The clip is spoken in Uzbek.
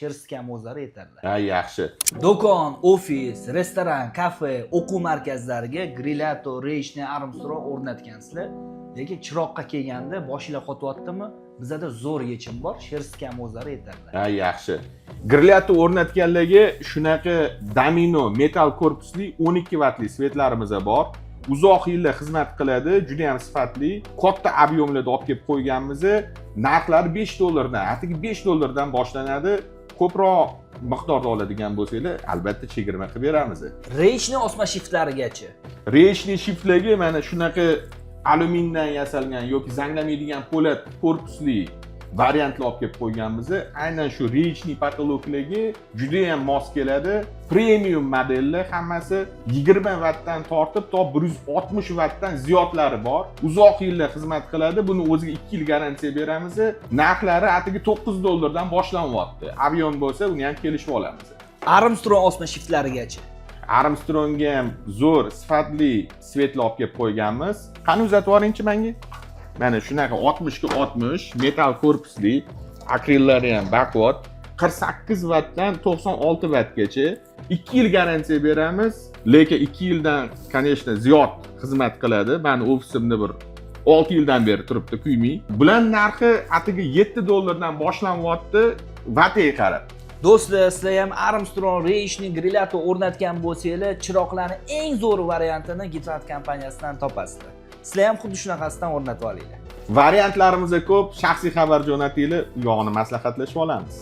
Cherski ham o'zlari yetarli. Ha, yaxshi. Do'kon, ofis, restoran, kafe, o'quv markazlariga Grillato, Rechni, Armstrong o'rnatgansizlar. Lekin chiroqqa kelganda boshinglar qotyaptimi? Bizada zo'r yechim bor, Cherski ham o'zlari yetarli. Ha, yaxshi. Grillato o'rnatganlarga shunaqa domino metal korpusli 12 vatli svetlarimiz bor. Uzoq yillar xizmat qiladi, juda ham sifatli, katta ob'yomlarda olib kelib qo'yganmiz. Narxlari $5 atigi $5 boshlanadi. Ko'proq miqdorda oladigan bo'lsanglar, albatta chegirma qilib beramiz. Rechni osma shiftlarigacha. Rechni shiftlarga mana shunaqa alyumindan yasalgan yoki zanglamaydigan po'lat korpusli variantlar olib kelib qo'yganmiz. Aynan shu rechni patologlarga juda ham mos keladi. Premium modellar hammasi 20 vattdan tortib to 160 vattdan ziyodlari bor. Uzoq yillar xizmat qiladi. Buni o'ziga 2 yil garantiya beramiz. Narxlari atigi $9 dan boshlanyapti. Avion bo'lsa, uni ham kelishib olamiz. Armstrong osma shiftlarigacha. Armstrongga ham zo'r sifatli svetlar olib kelib qo'yganmiz. Qani uzatib yuboringchi menga? Mana shunaqa 60 ga 60 metal korpusli, akrillari ham baquvvat, 48 vattdan 96 vattgacha 2 yil garantiya beramiz. Lekin 2 yildan, конечно, ziyod xizmat qiladi. Meni ofisimda bir 6 yildan beri turibdi, kuymay. Bular narxi atigi $7 dan boshlanyapti, vatga qarab. Do'stlar, sizlar ham Armstrong, Rechni, Grillato o'rnatgan bo'lsanglar, chiroqlarning eng zo'r variantini Gitrant kompaniyasidan topasizlar. Sizlar ham xuddi shunaqasidan o'rnatib olinglar. Variantlarimiz ko'p, shaxsiy xabar jo'natinglar, u yog'ini maslahatlashib olamiz.